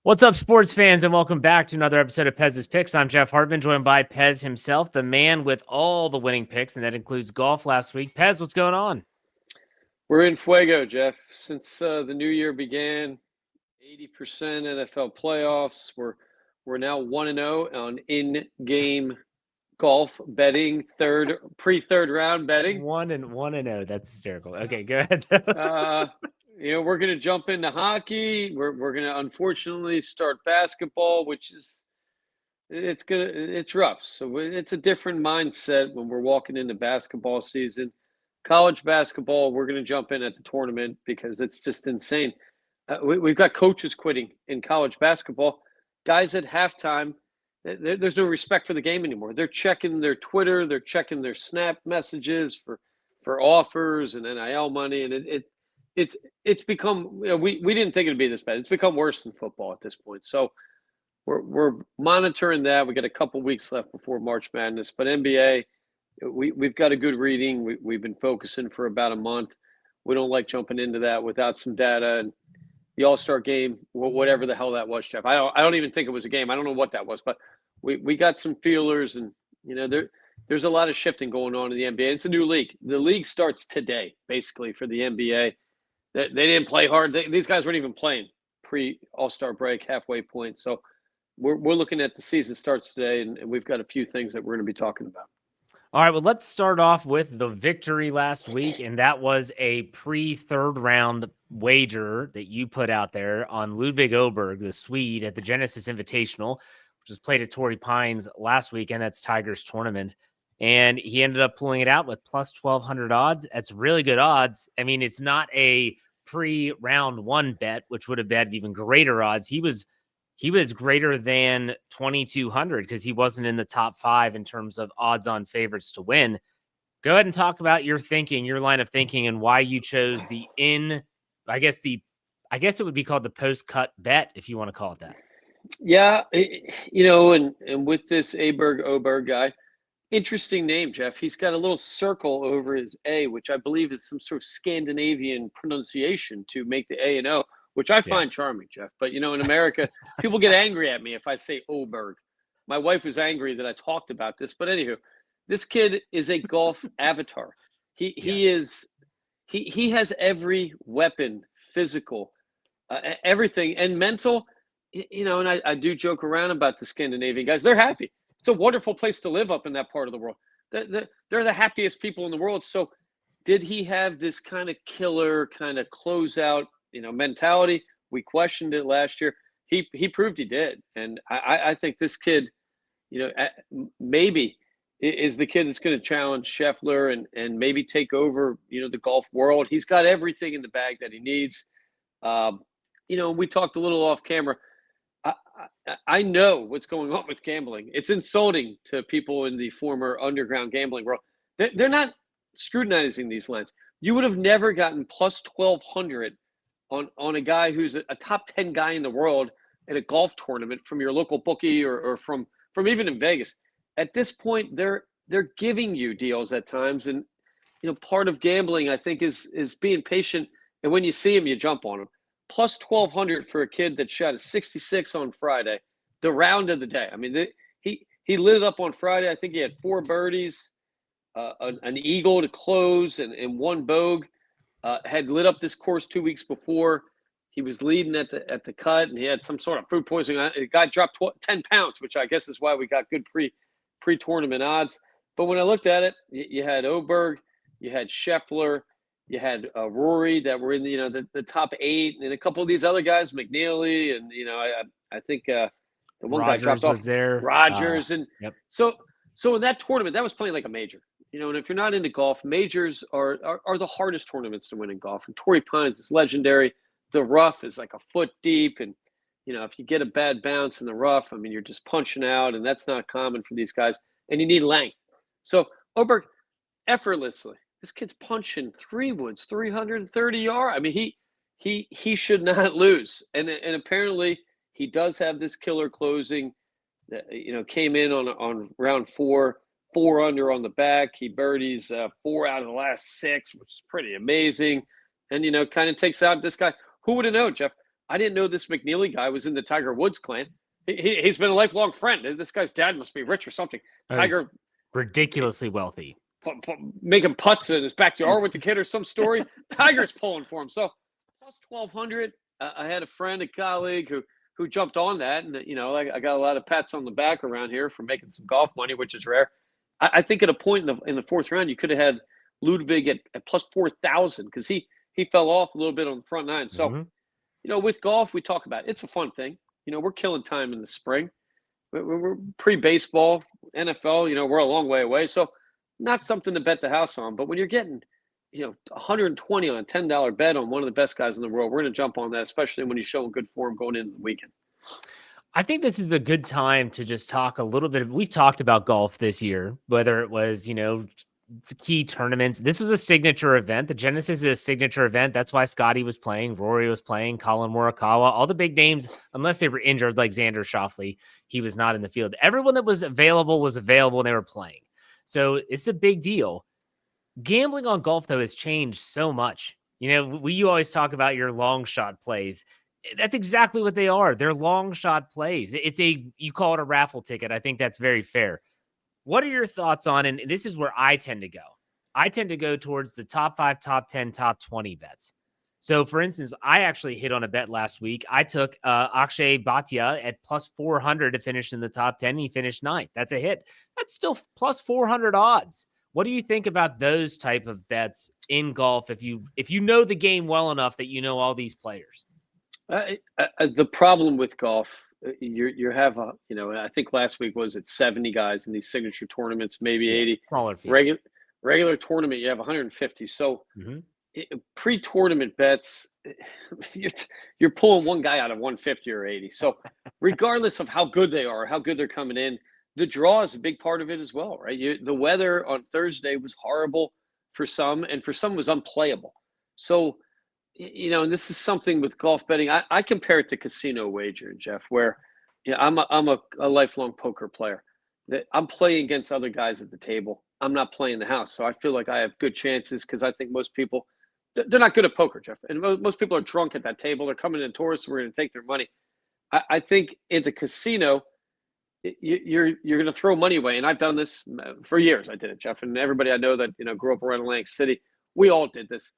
What's up, sports fans, and welcome back to another episode of Pez's Picks. I'm Jeff Hartman, joined by Pez himself, the man with all the winning picks, and that includes golf last week. Pez, what's going on? We're in fuego, Jeff. Since the new year began, 80% NFL playoffs. We're now 1-0 on in-game golf betting, pre-third round betting. 1-0. That's hysterical. Okay, go ahead. We're going to jump into hockey. We're going to unfortunately start basketball, which is it's rough. So it's a different mindset when we're walking into basketball season. College basketball, we're going to jump in at the tournament because it's just insane. We've got coaches quitting in college basketball. Guys at halftime, there's no respect for the game anymore. They're checking their Twitter, they're checking their Snap messages for offers and NIL money, and it's become. We didn't think it'd be this bad. It's become worse than football at this point. So we're monitoring that. We got a couple weeks left before March Madness, but NBA. We've got a good reading. We've been focusing for about a month. We don't like jumping into that without some data. And the All-Star game, whatever the hell that was, Jeff. I don't even think it was a game. I don't know what that was, but we got some feelers, and there's a lot of shifting going on in the NBA. It's a new league. The league starts today, basically, for the NBA. They didn't play hard. These guys weren't even playing pre-All-Star break, halfway point. So we're looking at the season starts today, and we've got a few things that we're going to be talking about. All right, well, let's start off with the victory last week, and that was a pre-third round wager that you put out there on Ludwig Åberg, the Swede, at the Genesis Invitational, which was played at Torrey Pines last week, and that's Tiger's tournament. And he ended up pulling it out with plus 1,200 odds. That's really good odds. I mean, it's not a pre-round one bet, which would have had even greater odds. He was greater than 2,200 because he wasn't in the top 5 in terms of odds-on favorites to win. Go ahead and talk about your thinking, your line of thinking, and why you chose I guess it would be called the post-cut bet, if you want to call it that. Yeah, and with this Åberg guy, interesting name, Jeff. He's got a little circle over his A, which I believe is some sort of Scandinavian pronunciation to make the A and O, which I find charming, Jeff. But, in America, people get angry at me if I say Åberg. My wife was angry that I talked about this. But anywho, this kid is a golf avatar. He has every weapon, physical, everything, and mental. And I do joke around about the Scandinavian guys. They're happy. It's a wonderful place to live up in that part of the world. They're the happiest people in the world. So did he have this kind of killer, kind of closeout, mentality? We questioned it last year. He proved he did. And I think this kid, maybe is the kid that's going to challenge Scheffler and maybe take over, the golf world. He's got everything in the bag that he needs. We talked a little off camera. I know what's going on with gambling. It's insulting to people in the former underground gambling world. They're not scrutinizing these lines. You would have never gotten plus 1,200 on a guy who's a top 10 guy in the world at a golf tournament from your local bookie or from even in Vegas. At this point, they're giving you deals at times, and part of gambling, I think, is being patient. And when you see him, you jump on him. Plus 1,200 for a kid that shot a 66 on Friday, the round of the day. I mean, he lit it up on Friday. I think he had 4 birdies, an eagle to close, and 1 bogey. Had lit up this course 2 weeks before. He was leading at the cut, and he had some sort of food poisoning. The guy dropped 10 pounds, which I guess is why we got good pre-tournament odds. But when I looked at it, you had Åberg, you had Scheffler, you had Rory that were in the top 8, and a couple of these other guys, McNeely, and I think the one Rogers guy dropped off there. Rogers, and yep. So in that tournament, that was playing like a major. And if you're not into golf, majors are the hardest tournaments to win in golf. And Torrey Pines is legendary. The rough is like a foot deep, and if you get a bad bounce in the rough, I mean, you're just punching out, and that's not common for these guys. And you need length. So Åberg, effortlessly. This kid's punching 3 woods, 330 yards. I mean, he should not lose. And apparently he does have this killer closing that came in on round 4 under on the back. He birdies 4 out of the last 6, which is pretty amazing. And kind of takes out this guy. Who would have known, Jeff? I didn't know this McNeely guy was in the Tiger Woods clan. He's been a lifelong friend. This guy's dad must be rich or something. Tiger, ridiculously wealthy, making putts in his backyard with the kid or some story. Tiger's pulling for him. So plus 1,200. I had a friend, a colleague who jumped on that, and I got a lot of pats on the back around here for making some golf money, which is rare. I think at a point in the fourth round, you could have had Ludwig at plus 4,000 because he fell off a little bit on the front nine. So with golf, we talk about it. It's a fun thing. We're killing time in the spring. We're pre-baseball, NFL. We're a long way away, so not something to bet the house on. But when you're getting 120 on a $10 bet on one of the best guys in the world, we're going to jump on that, especially when he's showing good form going into the weekend. I think this is a good time to just talk a little bit. We've talked about golf this year, whether it was, the key tournaments. This was a signature event. The Genesis is a signature event. That's why Scotty was playing, Rory was playing, Colin Morikawa, all the big names, unless they were injured, like Xander Schauffele, he was not in the field. Everyone that was available and they were playing. So it's a big deal. Gambling on golf, though, has changed so much. You always talk about your long shot plays. That's exactly what they are. They're long shot plays. You call it a raffle ticket. I think that's very fair. What are your thoughts on, and this is where I tend to go. I tend to go towards the top 5, top 10, top 20 bets. So, for instance, I actually hit on a bet last week. I took Akshay Bhatia at plus 400 to finish in the top 10. He finished 9th. That's a hit. That's still plus 400 odds. What do you think about those type of bets in golf if you know the game well enough that you know all these players? The problem with golf, you have I think last week was it 70 guys in these signature tournaments, maybe 80. Smaller field. Regular tournament, you have 150. So pre-tournament bets, you're pulling one guy out of 150 or 80. So regardless of how good they are, how good they're coming in, the draw is a big part of it as well, right? The weather on Thursday was horrible for some, and for some was unplayable. So and this is something with golf betting. I compare it to casino wagering, Jeff, where I'm a lifelong poker player. That I'm playing against other guys at the table. I'm not playing the house. So I feel like I have good chances because I think most people, they're not good at poker, Jeff. And most people are drunk at that table. They're coming in tourists. We're going to take their money. I think in the casino, you're going to throw money away. And I've done this for years. I did it, Jeff. And everybody I know that, grew up around Atlantic City, we all did this.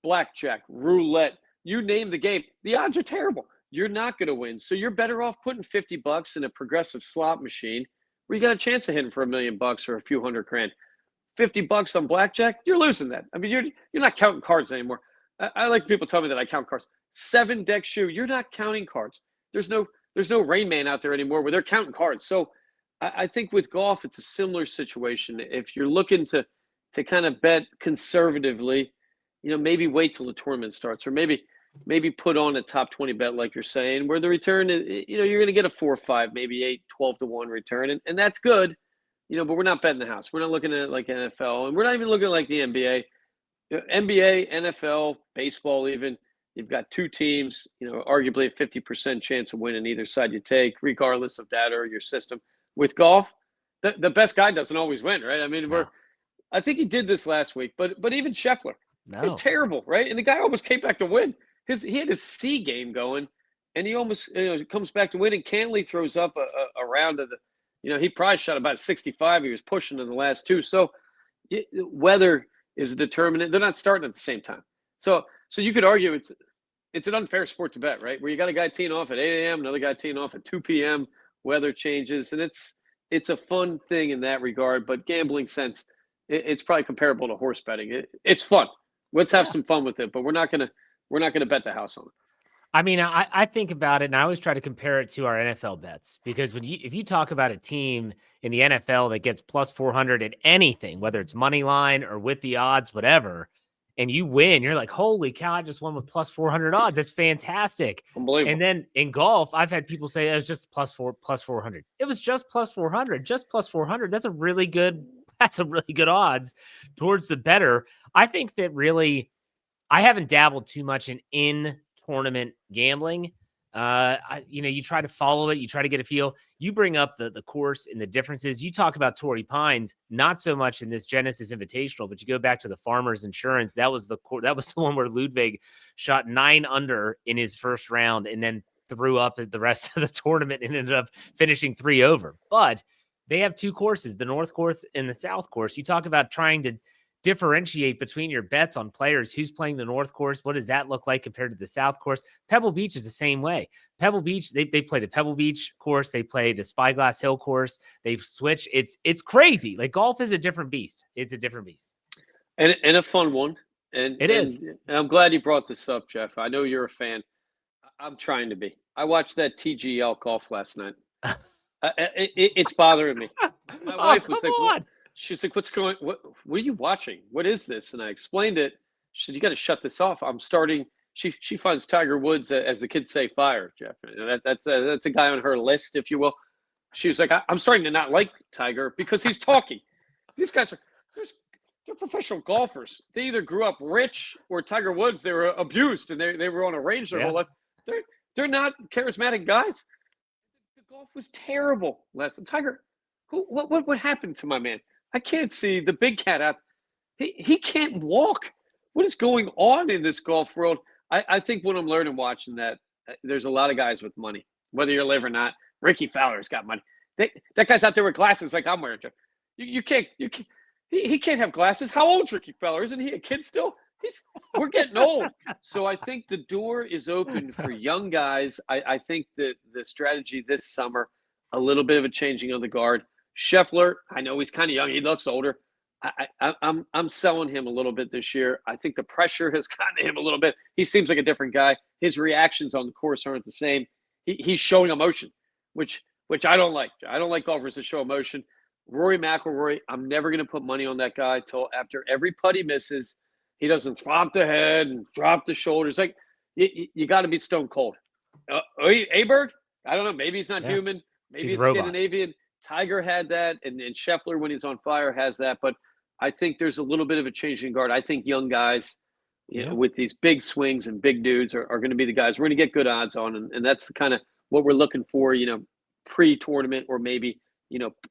Blackjack, roulette, you name the game. The odds are terrible. You're not going to win. So you're better off putting $50 in a progressive slot machine where you got a chance of hitting for $1 million or a few $100,000. $50 on blackjack, you're losing that. I mean, you're not counting cards anymore. I like people tell me that I count cards. 7-deck shoe, you're not counting cards. There's no Rain Man out there anymore where they're counting cards. So I think with golf, it's a similar situation. If you're looking to kind of bet conservatively, maybe wait till the tournament starts, or maybe put on a top 20 bet, like you're saying, where the return is, you're going to get a 4 or 5, maybe 8, 12 to 1 return. And that's good, but we're not betting the house. We're not looking at it like NFL, and we're not even looking like the NBA. NBA, NFL, baseball, even, you've got two teams, arguably a 50% chance of winning either side you take, regardless of that or your system. With golf, the best guy doesn't always win, right? I mean, I think he did this last week, but even Scheffler, it was terrible, right? And the guy almost came back to win. He had his C game going, and he almost comes back to win. And Cantley throws up a round of the, he probably shot about 65. He was pushing in the last two. So weather is a determinant. They're not starting at the same time. So you could argue it's an unfair sport to bet, right? Where you got a guy teeing off at 8 a.m., another guy teeing off at 2 p.m. Weather changes, and it's a fun thing in that regard. But gambling sense, it's probably comparable to horse betting. It's fun. Let's have some fun with it, but we're not gonna bet the house on it. I mean, I think about it, and I always try to compare it to our NFL bets, because if you talk about a team in the NFL that gets plus 400 at anything, whether it's money line or with the odds, whatever, and you win, you're like, holy cow, I just won with plus 400 odds. That's fantastic. Unbelievable. And then in golf, I've had people say it was just plus 400. It was just plus 400, just plus 400. That's a really good odds towards the better. I think that really, I haven't dabbled too much in tournament gambling, You try to follow it, you try to get a feel. You bring up the course and the differences. You talk about Torrey Pines, not so much in this Genesis Invitational, but you go back to the Farmers Insurance. That was the one where Ludwig shot 9 under in his first round, and then threw up the rest of the tournament and ended up finishing 3 over. But they have 2 courses, the North Course and the South Course. You talk about trying to differentiate between your bets on players. Who's playing the North Course? What does that look like compared to the South Course? Pebble Beach is the same way. Pebble Beach, they play the Pebble Beach course. They play the Spyglass Hill course. They've switched. It's crazy. Like, golf is a different beast. It's a different beast. And a fun one. And it is. And I'm glad you brought this up, Jeff. I know you're a fan. I'm trying to be. I watched that TGL golf last night. It's bothering me. My wife was like, she's like, what are you watching? What is this? And I explained it. She said, you got to shut this off. I'm starting. She finds Tiger Woods, as the kids say, fire, Jeff. That's a guy on her list, if you will. She was like, I'm starting to not like Tiger because he's talking. These guys they're professional golfers. They either grew up rich, or Tiger Woods, they were abused and they were on a range their whole life. They're not charismatic guys. The golf was terrible last time. Tiger, what happened to my man? I can't see the big cat out. He can't walk. What is going on in this golf world? I think what I'm learning watching that, there's a lot of guys with money, whether you live or not. Ricky Fowler's got money. That guy's out there with glasses like I'm wearing. You can't. He can't have glasses. How old's Ricky Fowler? Isn't he a kid still? We're getting old. So I think the door is open for young guys. I think that the strategy this summer, a little bit of a changing of the guard. Scheffler, I know he's kind of young. He looks older. I'm selling him a little bit this year. I think the pressure has gotten to him a little bit. He seems like a different guy. His reactions on the course aren't the same. He's showing emotion, which I don't like. I don't like golfers that show emotion. Rory McIlroy, I'm never going to put money on that guy till after every putt he misses. He doesn't drop the head and drop the shoulders. Like, you got to be stone cold. Aberg, I don't know. Maybe he's not human. Maybe it's Scandinavian. Tiger had that, and Scheffler, when he's on fire, has that. But I think there's a little bit of a change in guard. I think young guys, with these big swings and big dudes are going to be the guys we're going to get good odds on. And that's the kind of what we're looking for, pre-tournament, or maybe,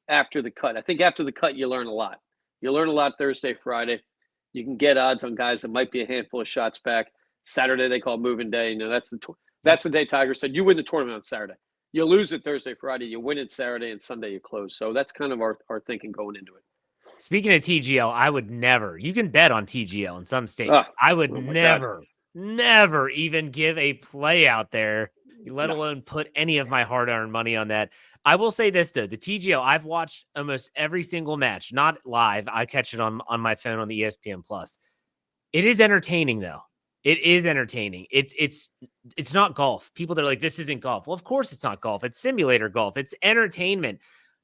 after the cut. I think after the cut, you learn a lot. You learn a lot Thursday, Friday. You can get odds on guys that might be a handful of shots back. Saturday, they call moving day. That's the day Tiger said, you win the tournament on Saturday. You lose it Thursday, Friday. You win it Saturday, and Sunday you close. So that's kind of our thinking going into it. Speaking of TGL, I would never. You can bet on TGL in some states. I would never even give a play out there, let alone put any of my hard-earned money on that. I will say this, though. The TGL, I've watched almost every single match, not live. I catch it on my phone on the ESPN Plus. It is entertaining, though. It is entertaining. It's not golf. People that are like, this isn't golf. Well, of course it's not golf. It's simulator golf. It's entertainment.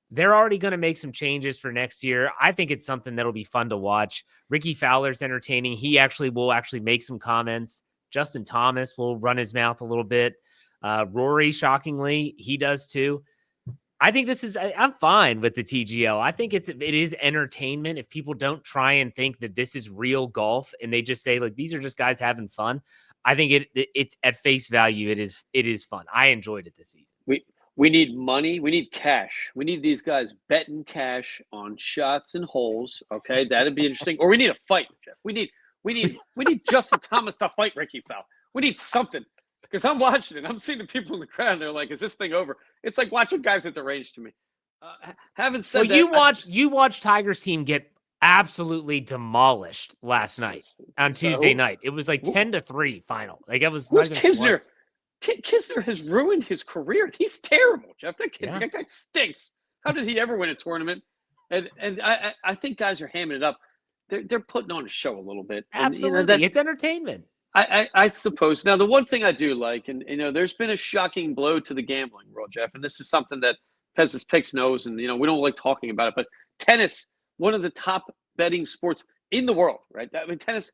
They're already going to make some changes for next year. I think it's something that'll be fun to watch. Ricky Fowler's entertaining. He will make some comments. Justin Thomas will run his mouth a little bit. Rory, shockingly, he does too. I think I'm fine with the TGL. I think it is entertainment. If people don't try and think that this is real golf and they just say, like, these are just guys having fun, I think it's at face value. It is fun. I enjoyed it this season. We need money. We need cash. We need these guys betting cash on shots and holes. Okay, that'd be interesting. Or we need a fight, Jeff. We need Justin Thomas to fight Ricky Fowler. We need something. Because I'm watching it. I'm seeing the people in the crowd. They're like, is this thing over? It's like watching guys at the range to me. Having said that. You watched Tiger's team get absolutely demolished last night on Tuesday night. It was like 10-3 final. Like, it was not even Kisner. Kisner has ruined his career. He's terrible, Jeff. That guy stinks. How did he ever win a tournament? And I think guys are hamming it up. They're putting on a show a little bit. Absolutely. It's entertainment. I suppose. Now, the one thing I do like, and there's been a shocking blow to the gambling world, Jeff, and this is something that Pez's Picks knows, and we don't like talking about it, but tennis, one of the top betting sports in the world, right? I mean, tennis,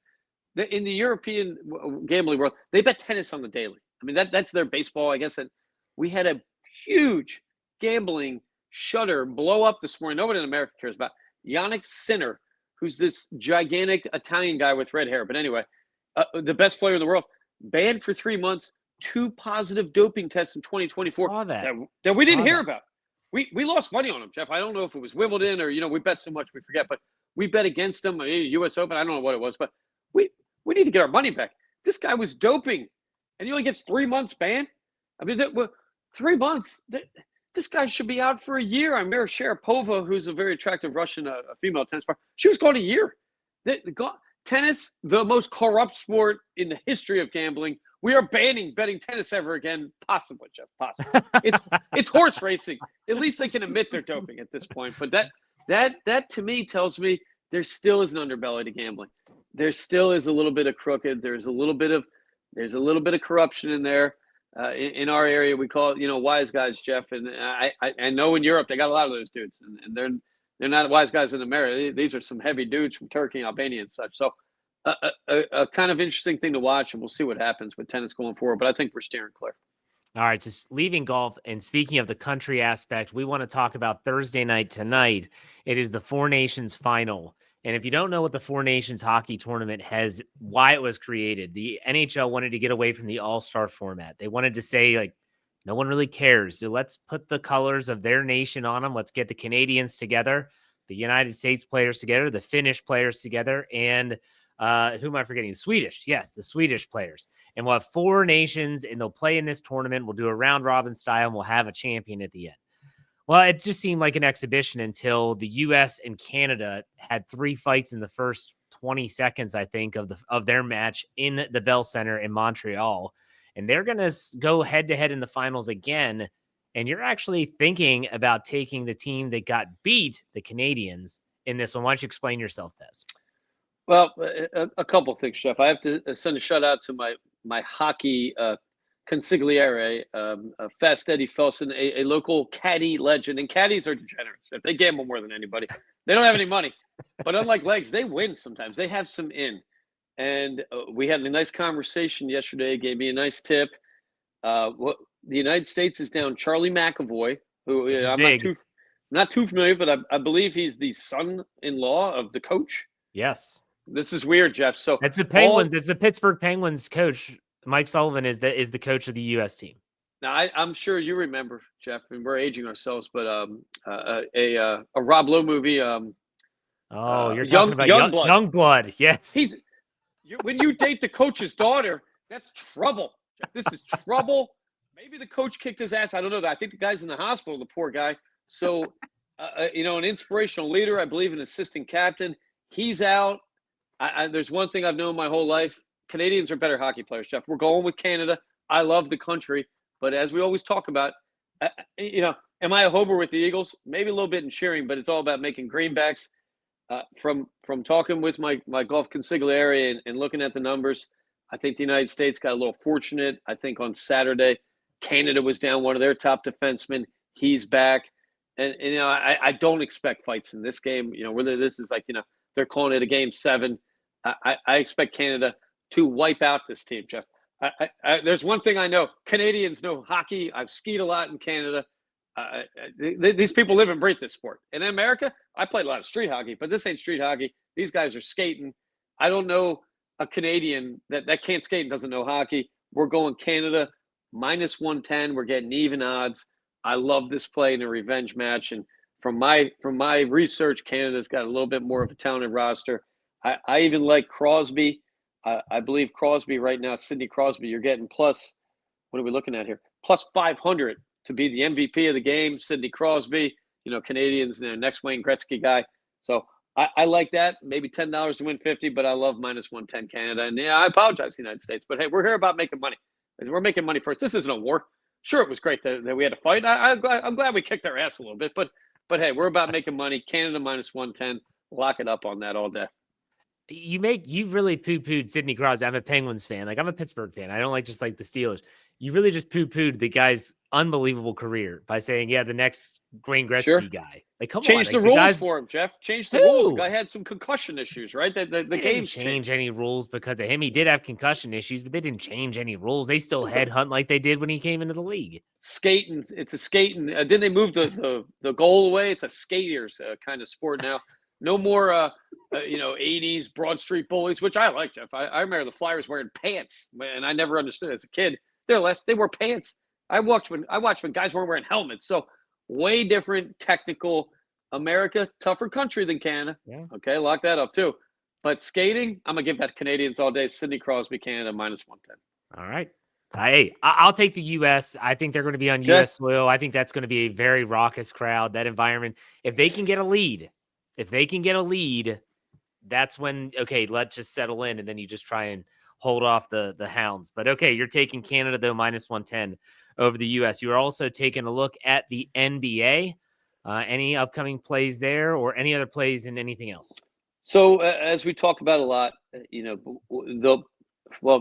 in the European gambling world, they bet tennis on the daily. I mean, that's their baseball, I guess. And we had a huge gambling shutter blow up this morning. Nobody in America cares about Yannick Sinner, who's this gigantic Italian guy with red hair. But anyway, the best player in the world, banned for 3 months, 2 positive doping tests in 2024 Saw that. that we didn't Saw hear that. about. We lost money on him, Jeff. I don't know if it was Wimbledon or, we bet so much we forget, but we bet against him, U.S. Open. I don't know what it was, but we need to get our money back. This guy was doping, and he only gets 3 months ban. I mean, 3 months. This guy should be out for a year. I'm Mira Sharapova, who's a very attractive Russian female tennis player. She was gone a year. Tennis, the most corrupt sport in the history of gambling. We are banning betting tennis ever again. Possibly, Jeff. Possibly. It's horse racing. At least they can admit they're doping at this point. But that to me tells me there still is an underbelly to gambling. There still is a little bit of crooked. There's a little bit of corruption in there. In our area, we call it, wise guys, Jeff. And I know in Europe they got a lot of those dudes, and they're not wise guys in America. These are some heavy dudes from Turkey, Albania, and such. So a kind of interesting thing to watch, and we'll see what happens with tennis going forward. But I think we're steering clear. All right, so leaving golf and speaking of the country aspect, we want to talk about Thursday night tonight. It is the Four Nations final. And if you don't know what the Four Nations hockey tournament why it was created, the NHL wanted to get away from the all-star format. They wanted to say, no one really cares. So let's put the colors of their nation on them. Let's get the Canadians together, the United States players together, the Finnish players together, and who am I forgetting? The Swedish. Yes, the Swedish players. And we'll have 4 nations, and they'll play in this tournament. We'll do a round-robin style, and we'll have a champion at the end. Well, it just seemed like an exhibition until the U.S. and Canada had 3 fights in the first 20 seconds, I think, of their match in the Bell Center in Montreal. And they're going to go head-to-head in the finals again. And you're actually thinking about taking the team that got beat, the Canadians, in this one. Why don't you explain yourself, Pez? Well, a couple things, Jeff. I have to send a shout out to my hockey consigliere, Fast Eddie Felson, a local caddy legend. And caddies are degenerates. They gamble more than anybody. They don't have any money. But unlike legs, they win sometimes. They have some in. And we had a nice conversation yesterday. Gave me a nice tip. The United States is down Charlie McAvoy, who I'm not too familiar, but I believe he's the son-in-law of the coach. Yes. This is weird, Jeff. So it's the Penguins. It's the Pittsburgh Penguins coach. Mike Sullivan is the coach of the U.S. team. Now, I'm sure you remember, Jeff, and we're aging ourselves, but a Rob Lowe movie. You're talking about Youngblood. Yes. When you date the coach's daughter, that's trouble. Jeff. This is trouble. Maybe the coach kicked his ass. I don't know. I think the guy's in the hospital, the poor guy. So, an inspirational leader, I believe an assistant captain. He's out. There's one thing I've known my whole life. Canadians are better hockey players, Jeff. We're going with Canada. I love the country. But as we always talk about, am I a homer with the Eagles? Maybe a little bit in cheering, but it's all about making greenbacks. From talking with my golf consigliere and looking at the numbers, I think the United States got a little fortunate. I think on Saturday, Canada was down one of their top defensemen. He's back. And I don't expect fights in this game. Whether this is they're calling it a game 7. I expect Canada to wipe out this team, Jeff. There's one thing I know. Canadians know hockey. I've skied a lot in Canada. These people live and breathe this sport. And in America, I played a lot of street hockey, but this ain't street hockey. These guys are skating. I don't know a Canadian that can't skate and doesn't know hockey. We're going Canada -110. We're getting even odds. I love this play in a revenge match. And from my research, Canada's got a little bit more of a talented roster. I even like Crosby. I believe Crosby right now, Sidney Crosby, you're getting plus, what are we looking at here? Plus 500 to be the MVP of the game. Sidney Crosby, Canadians, next Wayne Gretzky guy. So I like that. Maybe $10 to win 50, but I love -110 Canada. And I apologize to the United States, but hey, we're here about making money. We're making money first. This isn't a war. Sure, it was great that we had to fight. I'm glad we kicked their ass a little bit, but hey, we're about making money. Canada -110. Lock it up on that all day. You really poo-pooed Sidney Crosby. I'm a Penguins fan. I'm a Pittsburgh fan. I don't like just the Steelers. You really just poo-pooed the guy's unbelievable career by saying, the next Wayne Gretzky guy. Come Change on. the rules for him, Jeff. Change the rules. The guy had some concussion issues, right? The game didn't change any rules because of him. He did have concussion issues, but they didn't change any rules. They still headhunt like they did when he came into the league. Skating. It's a skating. Didn't they move the goal away? It's a skaters kind of sport now. No more, 80s Broad Street Bullies, which I like, Jeff. I remember the Flyers wearing pants, and I never understood as a kid. They're less. They wear pants. I watched when guys weren't wearing helmets. So way different technical. America, tougher country than Canada. Yeah. Okay, lock that up too. But skating, I'm gonna give that Canadians all day. Sidney Crosby, Canada, -110. All right. Hey, I'll take the U.S. I think they're going to be on Okay. U.S. soil. I think that's going to be a very raucous crowd. That environment. If they can get a lead, that's when, okay, let's just settle in, and then you just try and hold off the hounds. But okay, you're taking Canada though -110 over the U.S. You are also taking a look at the NBA. Any upcoming plays there, or any other plays in anything else? So as we talk about a lot,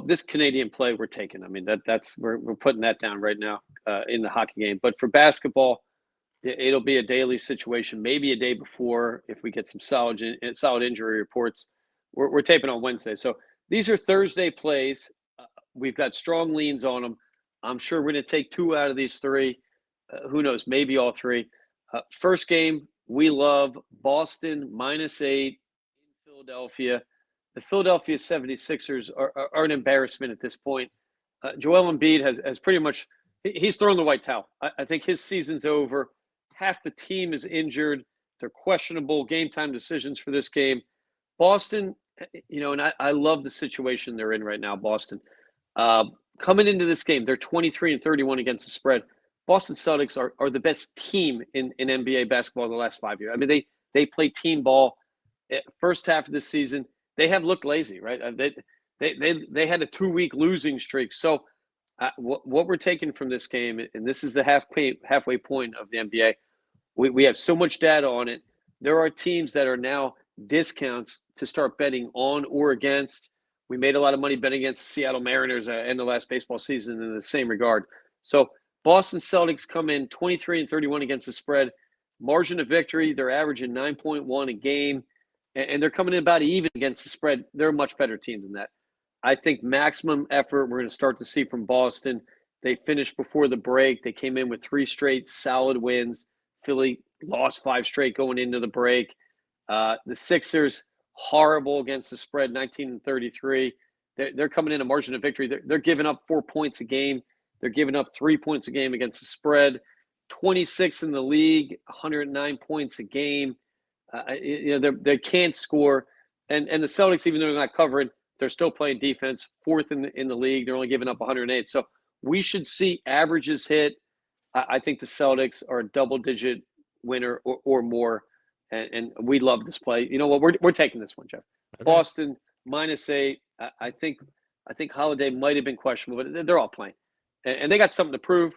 this Canadian play we're taking. I mean that's we're putting that down right now in the hockey game. But for basketball, it'll be a daily situation, maybe a day before if we get some solid injury reports. We're taping on Wednesday, so these are Thursday plays. We've got strong leans on them. I'm sure we're going to take 2 out of these 3. Who knows? Maybe all 3. First game, we love Boston -8 in Philadelphia. The Philadelphia 76ers are an embarrassment at this point. Joel Embiid has pretty much he's thrown the white towel. I think his season's over. Half the team is injured. They're questionable game time decisions for this game. Boston, and I love the situation they're in right now, Boston. Coming into this game, they're 23-31 against the spread. Boston Celtics are the best team in NBA basketball in the last 5 years. I mean, they play team ball. First half of this season, they have looked lazy, right? They had a 2-week losing streak. So what we're taking from this game, and this is the halfway point of the NBA, we have so much data on it. There are teams that are now discounts to start betting on or against. We made a lot of money betting against the Seattle Mariners in the last baseball season in the same regard. So Boston Celtics come in 23-31 against the spread. Margin of victory, they're averaging 9.1 a game, and they're coming in about even against the spread. They're a much better team than that. I think maximum effort we're going to start to see from Boston. They finished before the break. They came in with 3 straight solid wins. Philly lost 5 straight going into the break. The Sixers, horrible against the spread, 19-33. They're coming in a margin of victory. They're giving up 4 points a game. They're giving up 3 points a game against the spread. 26 in the league, 109 points a game. They can't score. And the Celtics, even though they're not covering, they're still playing defense. 4th in the league. They're only giving up 108. So we should see averages hit. I think the Celtics are a double-digit winner or more. And we love this play. You know what? We're taking this one, Jeff. Okay. Boston -8. I think Holiday might have been questionable, but they're all playing, and they got something to prove.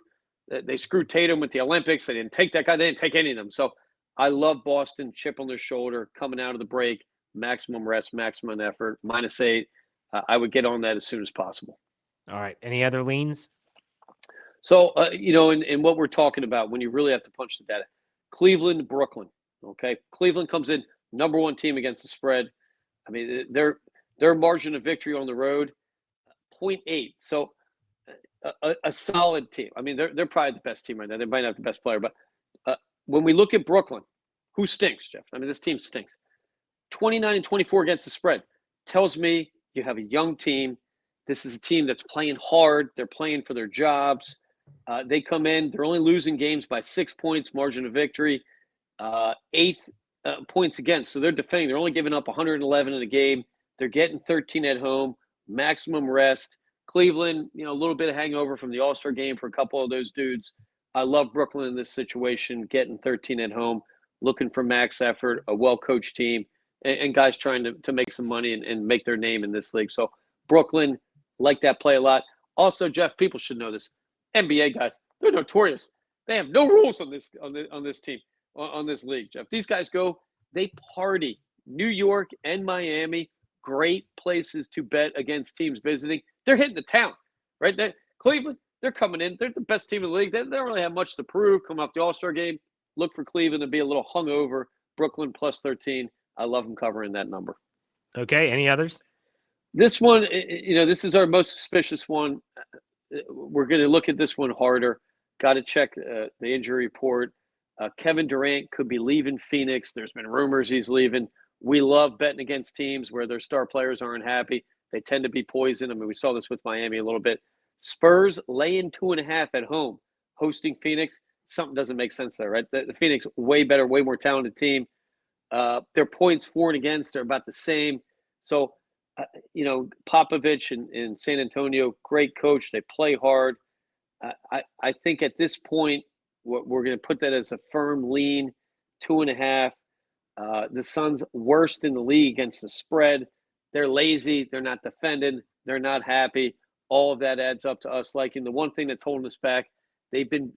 They screwed Tatum with the Olympics. They didn't take that guy. They didn't take any of them. So I love Boston. Chip on their shoulder, coming out of the break. Maximum rest, maximum effort. -8. I would get on that as soon as possible. All right. Any other leans? So in what we're talking about, when you really have to punch the data, Cleveland, Brooklyn. Okay, Cleveland comes in number 1 team against the spread. I mean, their margin of victory on the road, 0.8. So a solid team. I mean, they're probably the best team right now. They might not have the best player, but when we look at Brooklyn, who stinks, Jeff? I mean, this team stinks. 29-24 against the spread tells me you have a young team. This is a team that's playing hard. They're playing for their jobs. They come in. They're only losing games by 6 points, margin of victory. 8th points against. So they're defending. They're only giving up 111 in a game. They're getting 13 at home, maximum rest. Cleveland, a little bit of hangover from the All-Star game for a couple of those dudes. I love Brooklyn in this situation, getting 13 at home, looking for max effort, a well-coached team, and guys trying to make some money and make their name in this league. So Brooklyn, like that play a lot. Also, Jeff, people should know this. NBA guys, they're notorious. They have no rules on this team. On this league, Jeff. These guys they party. New York and Miami, great places to bet against teams visiting. They're hitting the town, right? Cleveland, they're coming in. They're the best team in the league. They don't really have much to prove. Come off the All-Star game. Look for Cleveland to be a little hungover. Brooklyn +13. I love them covering that number. Okay. Any others? This one, this is our most suspicious one. We're going to look at this one harder. Got to check the injury report. Kevin Durant could be leaving Phoenix. There's been rumors he's leaving. We love betting against teams where their star players aren't happy. They tend to be poison. I mean, we saw this with Miami a little bit. Spurs laying 2.5 at home, hosting Phoenix. Something doesn't make sense there, right? The Phoenix, way better, way more talented team. Their points for and against are about the same. So, Popovich in San Antonio, great coach. They play hard. I think at this point, we're going to put that as a firm lean, 2.5. The Suns worst in the league against the spread. They're lazy. They're not defending. They're not happy. All of that adds up to us liking the one thing that's holding us back. They've been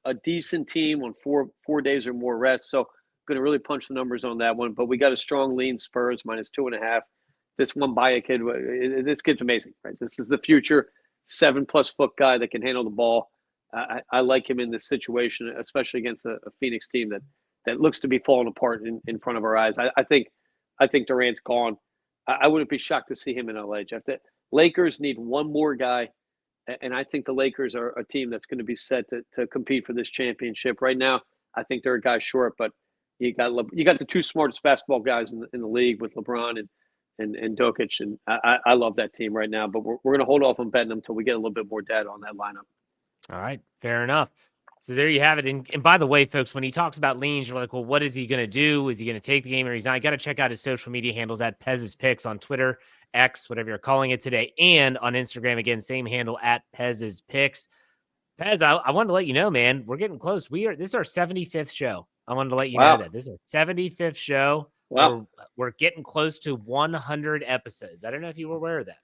a decent team on four days or more rest. So going to really punch the numbers on that one. But we got a strong lean Spurs -2.5. This one by a kid. This kid's amazing, right? This is the future 7+ foot guy that can handle the ball. I like him in this situation, especially against a Phoenix team that looks to be falling apart in front of our eyes. I think Durant's gone. I wouldn't be shocked to see him in LA, Jeff. The Lakers need one more guy, and I think the Lakers are a team that's going to be set to compete for this championship. Right now, I think they're a guy short, but you got the two smartest basketball guys in the league with LeBron and Jokic, and I love that team right now. But we're going to hold off on betting them until we get a little bit more data on that lineup. All right, fair enough. So there you have it. And by the way, folks, when he talks about leans, you're like, well, what is he going to do? Is he going to take the game or he's not? You got to check out his social media handles at Pez's Picks on Twitter, X, whatever you're calling it today, and on Instagram. Again, same handle at Pez's Picks. Pez, I wanted to let you know, man, we're getting close. This is our 75th show. I wanted to let you know that this is our 75th show. Wow. We're getting close to 100 episodes. I don't know if you were aware of that.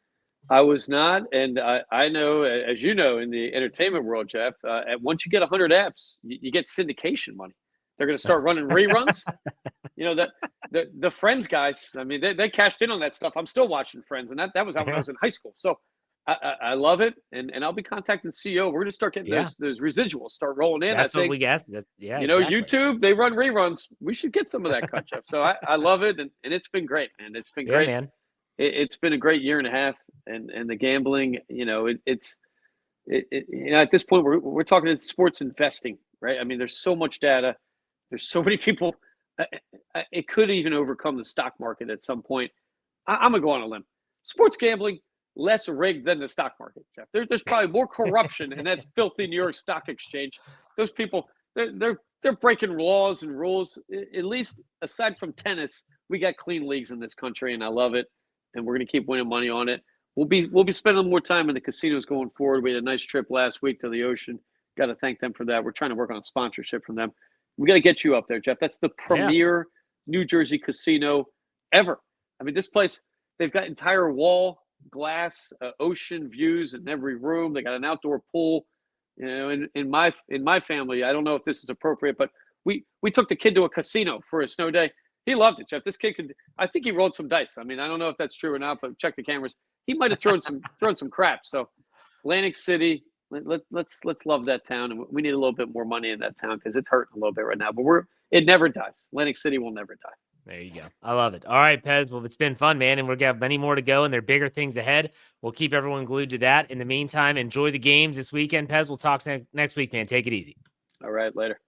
I was not, and I know, as you know, in the entertainment world, Jeff, once you get 100 apps, you get syndication money. They're going to start running reruns. The Friends guys, I mean, they cashed in on that stuff. I'm still watching Friends, and that was out when I was in high school. So I love it, and I'll be contacting the CEO. We're going to start getting those residuals start rolling in. That's I think, what we guess. Exactly. YouTube, they run reruns. We should get some of that cut, Jeff. So I love it, and it's been great, man. It's been great. Man. It's been a great year and a half, and the gambling, it's at this point we're talking sports investing, right? I mean, there's so much data, there's so many people. It could even overcome the stock market at some point. I'm gonna go on a limb. Sports gambling less rigged than the stock market, Jeff. There's probably more corruption in that filthy New York Stock Exchange. Those people, they're breaking laws and rules. At least aside from tennis, we got clean leagues in this country, and I love it. And we're going to keep winning money on it. We'll be spending more time in the casinos going forward. We had a nice trip last week to the ocean. Got to thank them for that. We're trying to work on sponsorship from them. We got to get you up there, Jeff. That's the premier New Jersey casino ever. I mean, this place, they've got entire wall glass, ocean views in every room. They got an outdoor pool. In my family, I don't know if this is appropriate, but we took the kid to a casino for a snow day. He loved it, Jeff. This kid I think he rolled some dice. I mean, I don't know if that's true or not, but check the cameras. He might have thrown some crap. So Atlantic City, let's love that town. And we need a little bit more money in that town because it's hurting a little bit right now, but it never dies. Atlantic City will never die. There you go. I love it. All right, Pez. Well, it's been fun, man. And we're going to have many more to go, and there are bigger things ahead. We'll keep everyone glued to that. In the meantime, enjoy the games this weekend, Pez. We'll talk next week, man. Take it easy. All right, later.